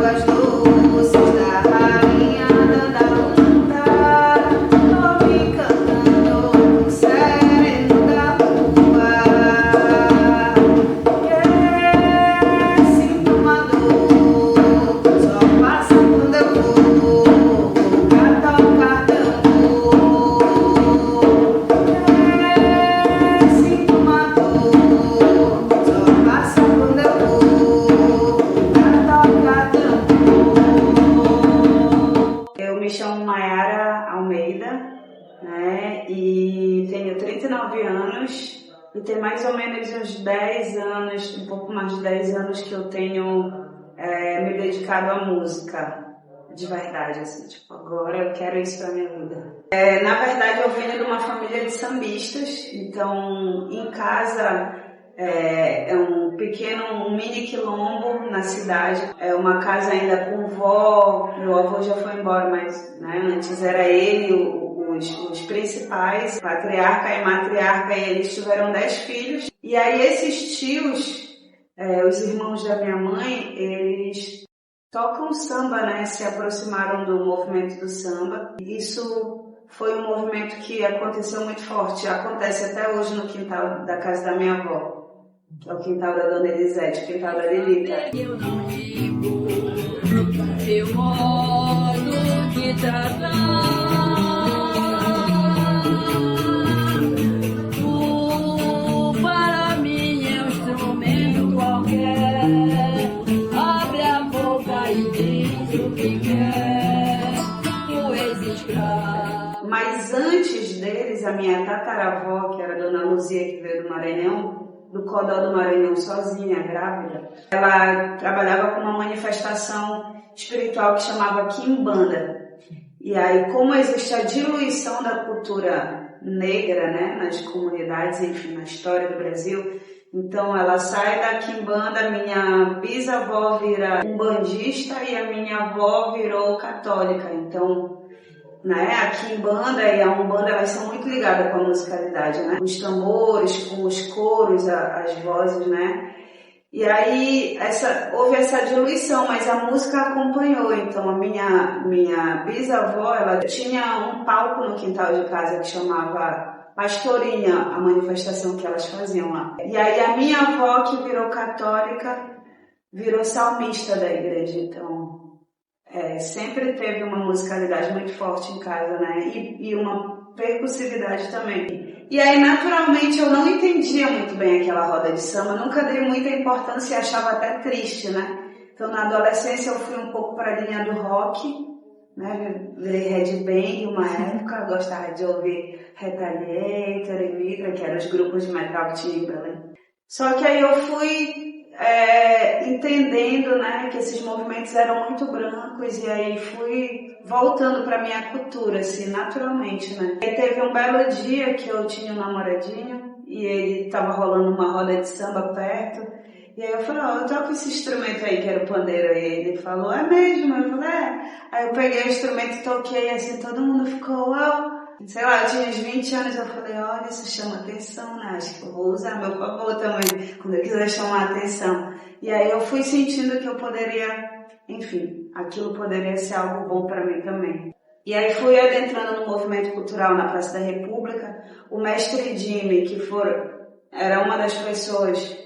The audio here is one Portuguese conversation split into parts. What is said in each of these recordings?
águas doces da rainha da onda, tô me cantando com sereno da rua. Sinto uma dor, só passa quando eu vou cantar o tambor. Sinto uma dor, só passa quando eu vou cantar o tambor. Eu me chamo Mayara Almeida, né, e tenho 39 anos e tem mais ou menos uns 10 anos, um pouco mais de 10 anos que eu tenho me dedicado à música, de verdade, assim, tipo, agora eu quero isso pra minha vida. Na verdade, eu venho de uma família de sambistas, então em casa é um mini quilombo na cidade, é uma casa ainda com vó, meu avô já foi embora, mas né, antes era ele, os principais, patriarca e matriarca, e eles tiveram 10 filhos, e aí esses tios, os irmãos da minha mãe, eles tocam samba, né? Se aproximaram do movimento do samba. Isso foi um movimento que aconteceu muito forte, acontece até hoje no quintal da casa da minha avó, que é o quintal da Dona Elisete, o quintal da Lilita. Eu não ligo, meu modo de tratar. Para mim é um instrumento qualquer. Abre a boca e diz o que quer. Tu és escravo. Mas antes deles, a minha tataravó, que era a Dona Luzia, que veio do Maranhão, do Codó do Maranhão, sozinha, grávida, ela trabalhava com uma manifestação espiritual que chamava Quimbanda. E aí, como existe a diluição da cultura negra, né, nas comunidades, enfim, na história do Brasil, então ela sai da Quimbanda, minha bisavó vira umbandista e a minha avó virou católica. Então, né, a Quimbanda e a Umbanda, elas são muito ligadas com a musicalidade, né? Os tambores, com os coros, as vozes, né? E aí houve essa diluição, mas a música acompanhou. Então a minha bisavó, ela tinha um palco no quintal de casa que chamava Pastorinha, a manifestação que elas faziam lá. E aí a minha avó, que virou católica, virou salmista da igreja. Então sempre teve uma musicalidade muito forte em casa, né? E uma percussividade também. E aí, naturalmente, eu não entendia muito bem aquela roda de samba, nunca dei muita importância e achava até triste, né? Então, na adolescência, eu fui um pouco para a linha do rock, né? Virei headbang uma época, gostava de ouvir Retaliator e Mitra, que eram os grupos de metal que tinha em Belém. Só que aí eu fui entendendo, né, que esses movimentos eram muito brancos, e aí fui voltando para minha cultura, assim, naturalmente, né. E teve um belo dia que eu tinha um namoradinho e ele tava rolando uma roda de samba perto, e aí eu falei, eu toco esse instrumento aí, que era o pandeiro, e ele falou, é mesmo? Eu falei, Aí eu peguei o instrumento e toquei, assim, todo mundo ficou, uau. Sei lá, eu tinha uns 20 anos, eu falei, olha, isso chama atenção, né? Acho que eu vou usar meu favor também, quando eu quiser chamar atenção. E aí eu fui sentindo que eu poderia, enfim, aquilo poderia ser algo bom para mim também. E aí fui adentrando no movimento cultural na Praça da República. O mestre Jimmy, que era uma das pessoas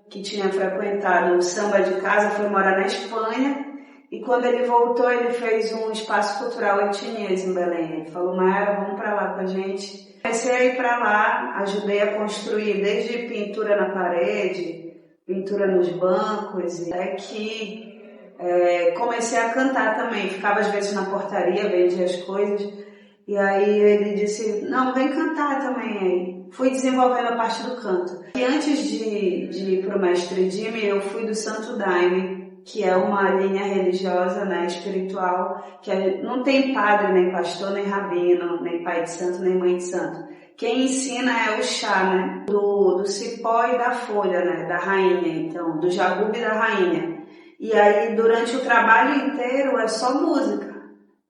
que tinha frequentado o samba de casa, foi morar na Espanha. E quando ele voltou, ele fez um espaço cultural etnias em Belém. Ele falou, Mayara, vamos para lá com a gente. Comecei a ir para lá, ajudei a construir desde pintura na parede, pintura nos bancos, até que comecei a cantar também. Ficava às vezes na portaria, vendia as coisas. E aí ele disse, não, vem cantar também aí. Fui desenvolvendo a parte do canto. E antes de ir para o mestre Jimmy, eu fui do Santo Daime, que é uma linha religiosa, né, espiritual, que não tem padre, nem pastor, nem rabino, nem pai de santo, nem mãe de santo. Quem ensina é o chá, né, do cipó e da folha, né, da rainha, então, do jagube e da rainha. E aí, durante o trabalho inteiro, é só música,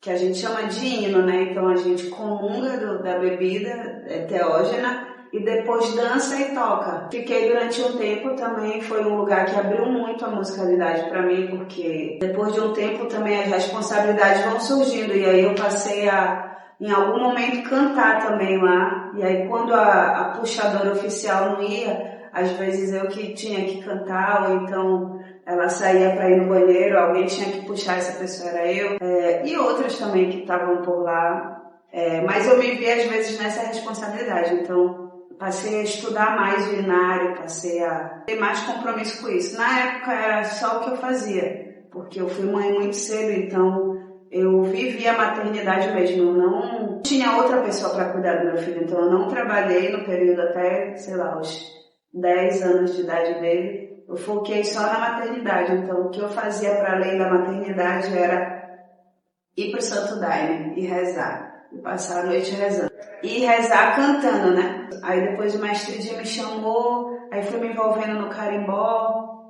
que a gente chama de hino, né, então a gente comunga da bebida teógena e depois dança e toca. Fiquei durante um tempo também, foi um lugar que abriu muito a musicalidade para mim, porque depois de um tempo também as responsabilidades vão surgindo, e aí eu passei a, em algum momento, cantar também lá. E aí quando a puxadora oficial não ia, às vezes eu que tinha que cantar, ou então ela saía para ir no banheiro, alguém tinha que puxar, essa pessoa era eu, e outras também que estavam por lá. Mas eu me vi às vezes nessa responsabilidade, então passei a estudar mais o inário, passei a ter mais compromisso com isso. Na época era só o que eu fazia, porque eu fui mãe muito cedo, então eu vivi a maternidade mesmo. Eu não tinha outra pessoa para cuidar do meu filho, então eu não trabalhei no período até, sei lá, os 10 anos de idade dele. Eu foquei só na maternidade, então o que eu fazia para além da maternidade era ir pro Santo Daime e rezar. E passar a noite rezando. E rezar cantando, né? Aí depois o mestre Dia me chamou, aí fui me envolvendo no carimbó.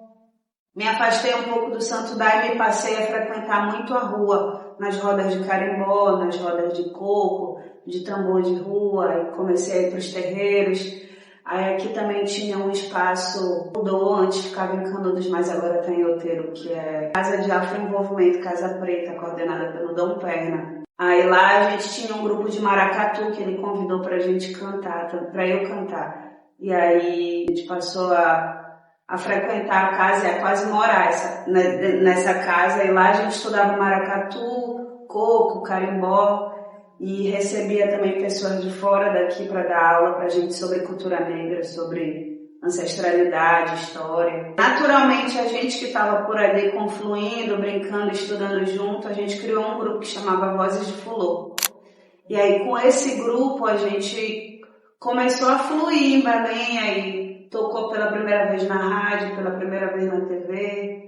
Me afastei um pouco do Santo Daime e passei a frequentar muito a rua, nas rodas de carimbó, nas rodas de coco, de tambor de rua. Aí comecei a ir pros terreiros. Aí aqui também tinha um espaço, mudou, antes ficava em Canudos, mas agora está em Outeiro, que é Casa de Afroenvolvimento, Casa Preta, coordenada pelo Dom Perna. Aí lá a gente tinha um grupo de maracatu que ele convidou pra gente cantar, pra eu cantar. E aí a gente passou a frequentar a casa e a quase morar nessa casa. E lá a gente estudava maracatu, coco, carimbó e recebia também pessoas de fora daqui para dar aula pra gente sobre cultura negra, sobre ancestralidade, história. Naturalmente, a gente que estava por ali confluindo, brincando, estudando junto, a gente criou um grupo que chamava Vozes de Fulô. E aí, com esse grupo, a gente começou a fluir em Belém, aí tocou pela primeira vez na rádio, pela primeira vez na TV,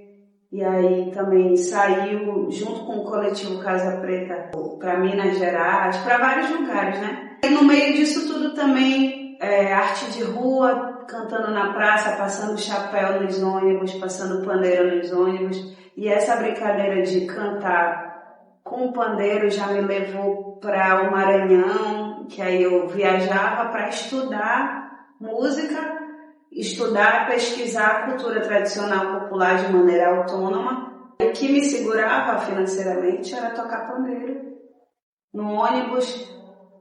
e aí também saiu junto com o coletivo Casa Preta para Minas Gerais, para vários lugares, né? E no meio disso tudo também, arte de rua, cantando na praça, passando chapéu nos ônibus, passando pandeiro nos ônibus. E essa brincadeira de cantar com o pandeiro já me levou para o Maranhão, que aí eu viajava para estudar música, estudar, pesquisar a cultura tradicional popular de maneira autônoma. O que me segurava financeiramente era tocar pandeiro no ônibus,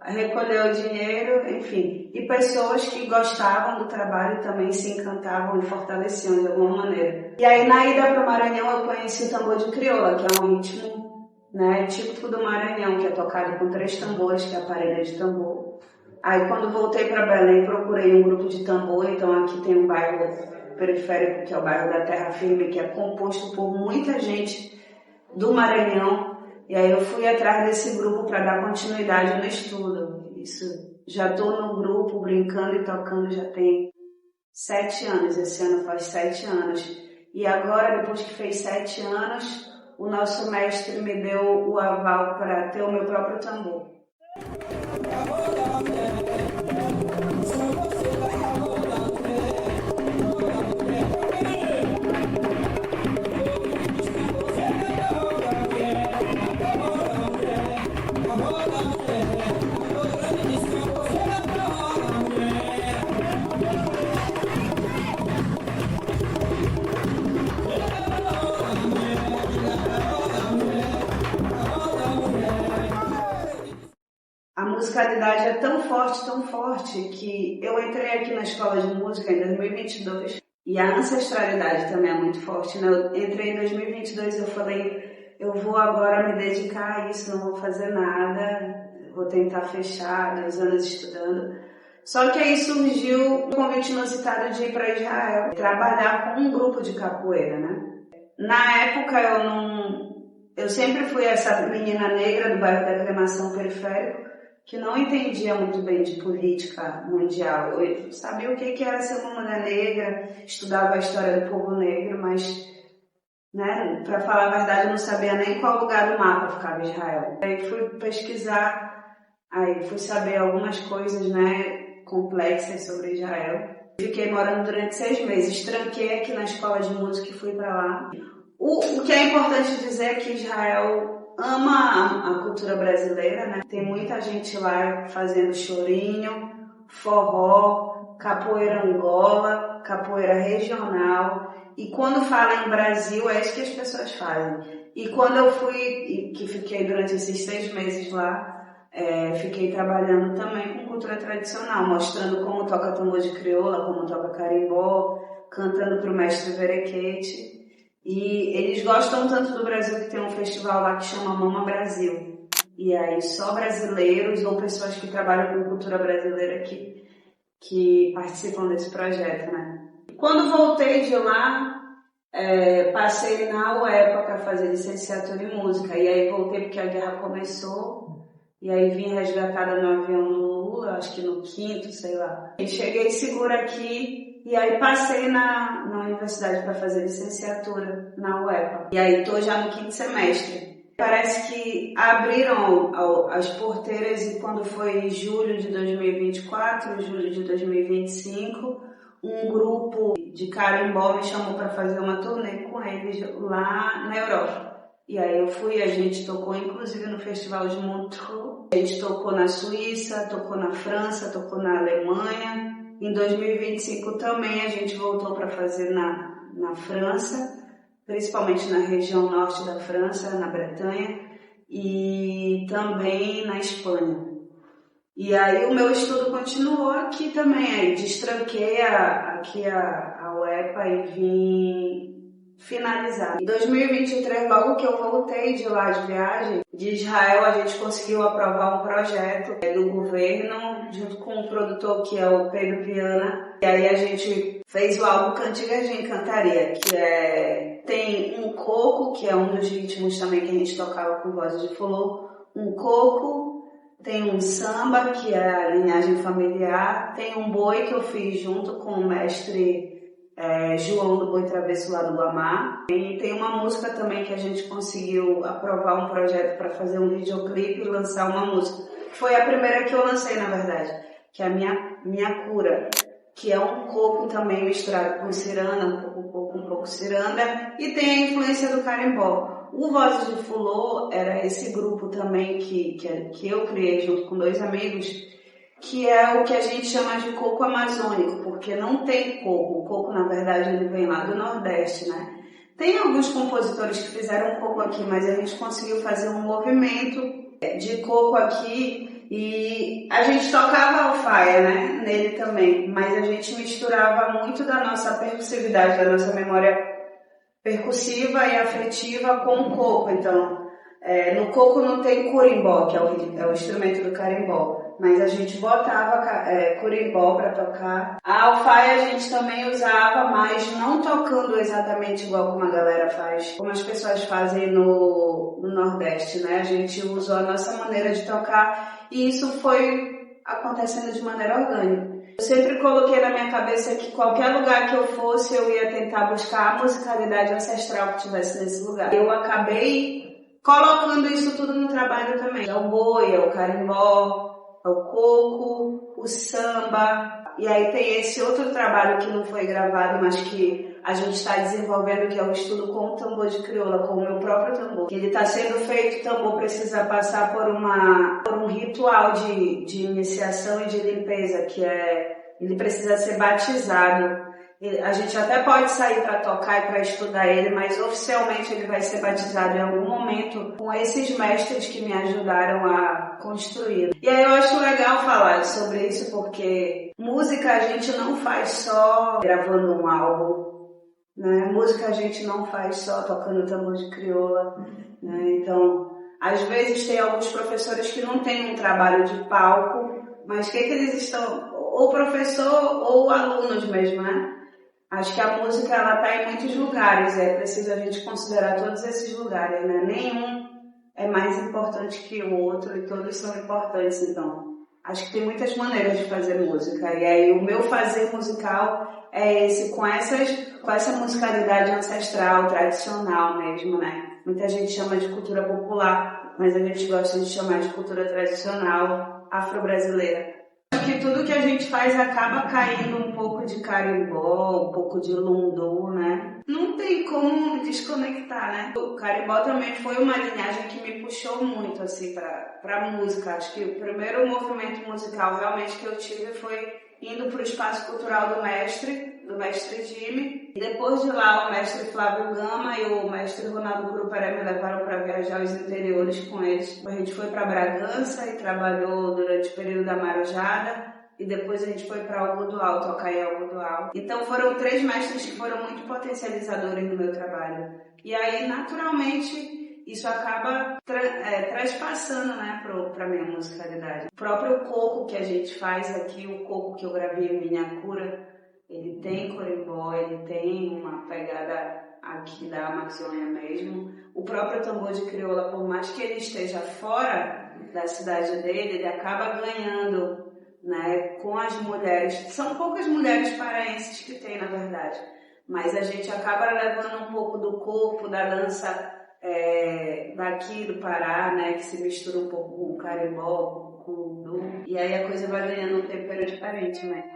recolher o dinheiro, enfim. E pessoas que gostavam do trabalho também se encantavam e fortaleciam de alguma maneira. E aí na ida para o Maranhão eu conheci o tambor de crioula, que é um ritmo, né, típico do Maranhão, que é tocado com 3 tambores, que é a parelha de tambor. Aí quando voltei para Belém procurei um grupo de tambor, então aqui tem um bairro periférico, que é o bairro da Terra Firme, que é composto por muita gente do Maranhão. E aí eu fui atrás desse grupo para dar continuidade no estudo. Isso, já estou no grupo, brincando e tocando, já tem 7 anos. Esse ano faz 7 anos. E agora, depois que fez 7 anos, o nosso mestre me deu o aval para ter o meu próprio tambor. A musicalidade é tão forte, que eu entrei aqui na escola de música em 2022 e a ancestralidade também é muito forte, né? Eu entrei em 2022 e eu falei, eu vou agora me dedicar a isso, não vou fazer nada, vou tentar fechar 2 anos estudando. Só que aí surgiu um convite inusitado de ir para Israel, trabalhar com um grupo de capoeira, né? Na época eu sempre fui essa menina negra do bairro da Cremação Periférico, que não entendia muito bem de política mundial. Eu sabia o que era ser uma mulher negra, estudava a história do povo negro, mas, né, para falar a verdade, eu não sabia nem qual lugar do mapa ficava Israel. Aí fui pesquisar, aí fui saber algumas coisas, né, complexas sobre Israel. Fiquei morando durante 6 meses, tranquei aqui na escola de música e fui para lá. O que é importante dizer é que Israel ama a cultura brasileira, né? Tem muita gente lá fazendo chorinho, forró, capoeira Angola, capoeira regional. E quando fala em Brasil, é isso que as pessoas fazem. E quando eu fui, que fiquei durante esses 6 meses lá, fiquei trabalhando também com cultura tradicional, mostrando como toca tambor de crioula, como toca carimbó, cantando para o mestre Verequete. E eles gostam tanto do Brasil que tem um festival lá que chama Mama Brasil. E aí só brasileiros ou pessoas que trabalham com cultura brasileira que participam desse projeto, né? Quando voltei de lá, passei na UEPA para fazer licenciatura em música. E aí voltei porque a guerra começou. E aí vim resgatada no avião do Lula, acho que no 5º, sei lá. E cheguei segura aqui e aí passei na universidade para fazer licenciatura na UEPA. E aí tô já no 5º semestre. Parece que abriram as porteiras e quando foi julho de 2024, julho de 2025, um grupo de carimbó me chamou para fazer uma turnê com eles lá na Europa. E aí eu fui, a gente tocou inclusive no Festival de Montreux, a gente tocou na Suíça, tocou na França, tocou na Alemanha. Em 2025 também a gente voltou para fazer na França, principalmente na região norte da França, na Bretanha, e também na Espanha. E aí o meu estudo continuou aqui também, aí destranquei aqui a UEPA e vim finalizar. Em 2023, logo que eu voltei de lá de viagem, de Israel, a gente conseguiu aprovar um projeto do governo, junto com o produtor que é o Pedro Viana. E aí a gente fez o álbum Cantigas de Encantaria, que tem um coco, que é um dos ritmos também que a gente tocava com Vozes de Fulô, um coco, tem um samba, que é a linhagem familiar, tem um boi que eu fiz junto com o mestre João do Boi Travesso lá do Guamá. E tem uma música também que a gente conseguiu aprovar um projeto para fazer um videoclipe e lançar uma música. Foi a primeira que eu lancei, na verdade, que é a Minha Cura, que é um coco também misturado com ciranda, um pouco coco, um pouco ciranda, e tem a influência do carimbó. O Vozes de Fulô era esse grupo também que eu criei junto com 2 amigos, que é o que a gente chama de coco amazônico, porque não tem coco. O coco, na verdade, ele vem lá do Nordeste, né? Tem alguns compositores que fizeram coco aqui, mas a gente conseguiu fazer um movimento de coco aqui e a gente tocava alfaia, né? Nele também, mas a gente misturava muito da nossa percussividade, da nossa memória percussiva e afetiva com o coco. Então, no coco não tem curimbó, que é o instrumento do carimbó. Mas a gente botava curimbó para tocar. A alfaia a gente também usava, mas não tocando exatamente igual como a galera faz, como as pessoas fazem no Nordeste, né? A gente usou a nossa maneira de tocar e isso foi acontecendo de maneira orgânica. Eu sempre coloquei na minha cabeça que qualquer lugar que eu fosse, eu ia tentar buscar a musicalidade ancestral que tivesse nesse lugar. Eu acabei colocando isso tudo no trabalho também. É o boi, é o carimbó, é o coco, o samba, e aí tem esse outro trabalho que não foi gravado, mas que a gente está desenvolvendo, que é o estudo com o tambor de crioula, com o meu próprio tambor. Ele está sendo feito, o tambor precisa passar por um ritual de iniciação e de limpeza, que ele precisa ser batizado. A gente até pode sair para tocar e para estudar ele, mas oficialmente ele vai ser batizado em algum momento com esses mestres que me ajudaram a construir. E aí eu acho legal falar sobre isso porque música a gente não faz só gravando um álbum, né? Música a gente não faz só tocando tambor de crioula, né? Então, às vezes tem alguns professores que não têm um trabalho de palco, mas o que eles estão... Ou professor ou alunos mesmo, né? Acho que a música ela está em muitos lugares, é preciso a gente considerar todos esses lugares, né? Nenhum é mais importante que o outro e todos são importantes, então. Acho que tem muitas maneiras de fazer música e aí o meu fazer musical é esse, com essa musicalidade ancestral, tradicional mesmo, né? Muita gente chama de cultura popular, mas a gente gosta de chamar de cultura tradicional afro-brasileira. Que tudo que a gente faz acaba caindo um pouco de carimbó, um pouco de lundu, né? Não tem como desconectar, né? O carimbó também foi uma linhagem que me puxou muito, assim, pra música. Acho que o primeiro movimento musical realmente que eu tive foi indo para o Espaço Cultural do Mestre Jimmy. E depois de lá, o mestre Flávio Gama e o mestre Ronaldo Curuparé me levaram para viajar aos interiores com eles. A gente foi para Bragança e trabalhou durante o período da Marujada. E depois a gente foi para Algodoal, tocar em Algodoal. Então foram 3 mestres que foram muito potencializadores no meu trabalho. E aí, naturalmente, isso acaba transpassando, né, para minha musicalidade. O próprio coco que a gente faz aqui, o coco que eu gravei em miniatura, ele tem corimbó, ele tem uma pegada aqui da Amazônia mesmo. O próprio tambor de crioula, por mais que ele esteja fora da cidade dele, ele acaba ganhando, né, com as mulheres. São poucas mulheres paraenses que tem, na verdade, mas a gente acaba levando um pouco do corpo, da dança daqui do Pará, né, que se mistura um pouco com o carimbó, com o udu, e aí a coisa vai ganhando um tempero diferente, né?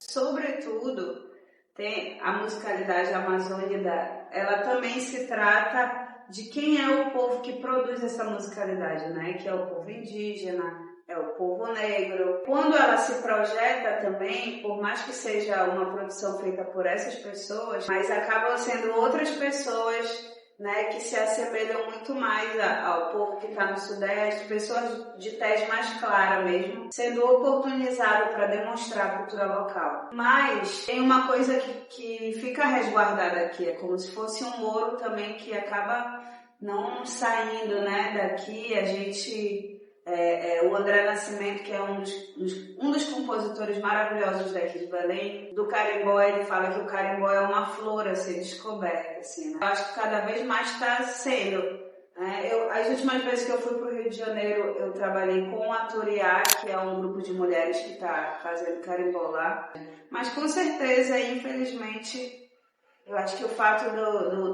Sobretudo, tem a musicalidade amazônica, ela também se trata de quem é o povo que produz essa musicalidade, né? Que é o povo indígena, é o povo negro. Quando ela se projeta também, por mais que seja uma produção feita por essas pessoas, mas acabam sendo outras pessoas, né, que se assemelham muito mais ao povo que está no Sudeste, pessoas de tez mais clara mesmo, sendo oportunizado para demonstrar a cultura local. Mas tem uma coisa que fica resguardada aqui, é como se fosse um ouro também que acaba não saindo, né, daqui. A gente... o André Nascimento, que é um dos compositores maravilhosos daqui de Belém, do carimbó, ele fala que o carimbó é uma flor a ser descoberta, assim, né? Eu acho que cada vez mais está sendo, né? As últimas vezes que eu fui para o Rio de Janeiro, eu trabalhei com a Toriá, que é um grupo de mulheres que está fazendo carimbó lá, mas com certeza, infelizmente, eu acho que o fato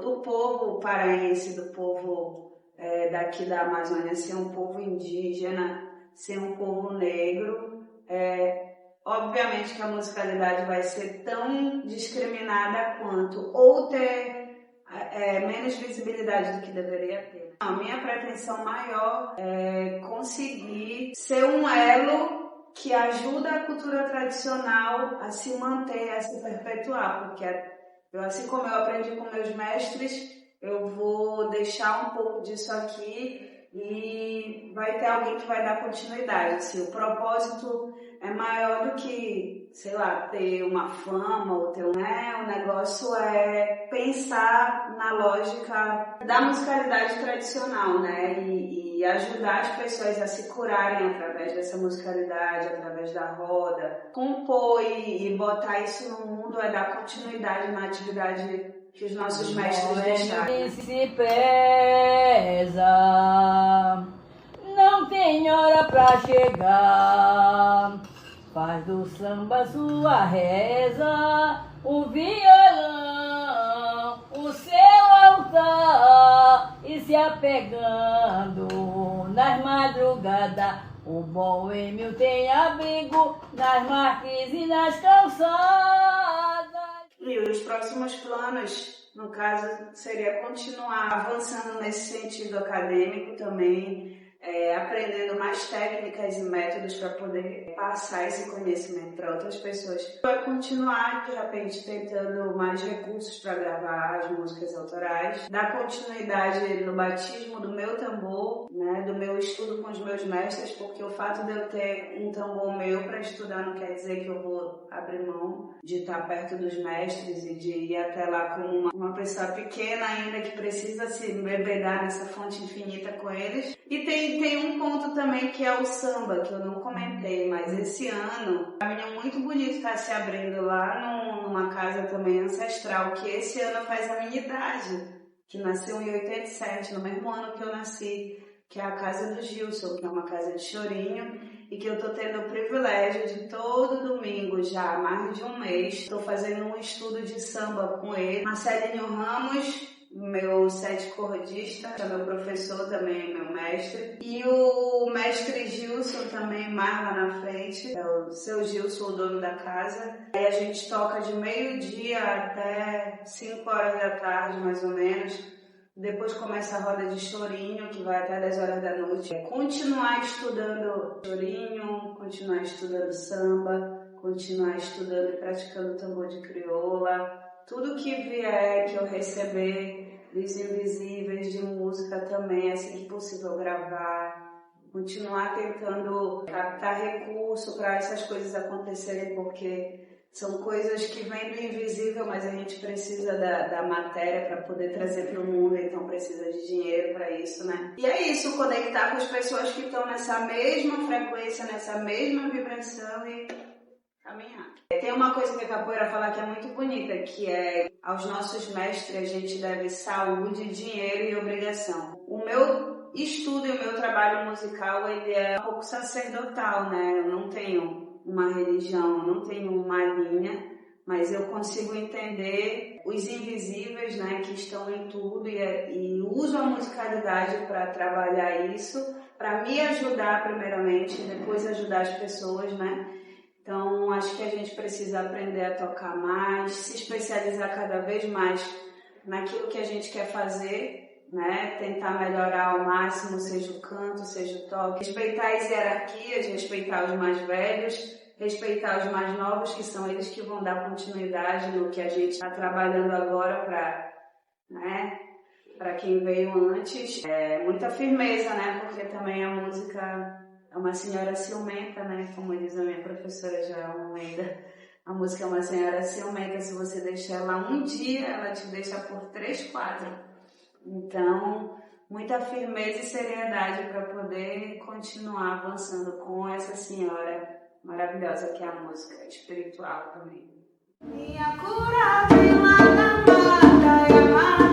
do povo paraense, do povo daqui da Amazônia ser um povo indígena, ser um povo negro, obviamente que a musicalidade vai ser tão discriminada quanto, ou ter menos visibilidade do que deveria ter. A minha pretensão maior é conseguir ser um elo que ajuda a cultura tradicional a se manter, a se perpetuar, porque assim como eu aprendi com meus mestres, eu vou deixar um pouco disso aqui e vai ter alguém que vai dar continuidade. Assim, o propósito é maior do que, sei lá, ter uma fama ou ter o negócio é pensar na lógica da musicalidade tradicional, né? E ajudar as pessoas a se curarem através dessa musicalidade, através da roda. Compor e botar isso no mundo é dar continuidade na atividade que os nossos mestres deixaram. Se pesa, não tem hora pra chegar, faz do samba sua reza, o violão, o seu altar, e se apegando nas madrugadas, o boêmio tem abrigo nas marques e nas calçadas. E os próximos planos, no caso, seria continuar avançando nesse sentido acadêmico também, aprendendo mais técnicas e métodos para poder passar esse conhecimento para outras pessoas. Vai continuar, de repente, tentando mais recursos para gravar as músicas autorais, dar continuidade no batismo do meu tambor, né, do meu estudo com os meus mestres, porque o fato de eu ter um tambor meu para estudar não quer dizer que eu vou abrir mão de estar perto dos mestres e de ir até lá como uma pessoa pequena ainda que precisa se embebedar nessa fonte infinita com eles. E tem um ponto também que é o samba, que eu não comentei, mas esse ano, um caminho muito bonito está se abrindo lá numa casa também ancestral, que esse ano faz a minha idade, que nasceu em 87, no mesmo ano que eu nasci, que é a casa do Gilson, que é uma casa de chorinho, e que eu tô tendo o privilégio de todo domingo, já há mais de um mês, estou fazendo um estudo de samba com ele. Marcelinho Ramos, meu sete cordista, é meu professor também, meu mestre. E o mestre Gilson também, mais lá na frente, é o seu Gilson, o dono da casa. Aí a gente toca de meio-dia até 5 horas da tarde, mais ou menos. Depois começa a roda de chorinho, que vai até 10 horas da noite. Continuar estudando chorinho, continuar estudando samba, continuar estudando e praticando tambor de crioula. Tudo que vier, que eu receber dos invisíveis de música também, assim que possível gravar. Continuar tentando captar recurso para essas coisas acontecerem, porque são coisas que vêm do invisível, mas a gente precisa da matéria para poder trazer para o mundo, então precisa de dinheiro para isso, né? E é isso, conectar com as pessoas que estão nessa mesma frequência, nessa mesma vibração e caminhar. Tem uma coisa que a capoeira fala que é muito bonita, que é aos nossos mestres a gente deve saúde, dinheiro e obrigação. O meu estudo e o meu trabalho musical, ele é um pouco sacerdotal, né? Eu não tenho uma religião, eu não tenho uma linha, mas eu consigo entender os invisíveis, né, que estão em tudo e uso a musicalidade para trabalhar isso, para me ajudar primeiramente, depois ajudar as pessoas, né? Então, acho que a gente precisa aprender a tocar mais, se especializar cada vez mais naquilo que a gente quer fazer, né? Tentar melhorar ao máximo, seja o canto, seja o toque. Respeitar as hierarquias, respeitar os mais velhos, respeitar os mais novos, que são eles que vão dar continuidade no que a gente está trabalhando agora para, né? Para quem veio antes. Muita firmeza, né? Porque também a música é uma senhora ciumenta, né? Como diz a minha professora Joel Almeida. A música é uma senhora ciumenta. Se você deixar ela um dia, ela te deixa por 3, 4. Então, muita firmeza e seriedade para poder continuar avançando com essa senhora maravilhosa que é a música espiritual também. Minha cura vem lá na mata, é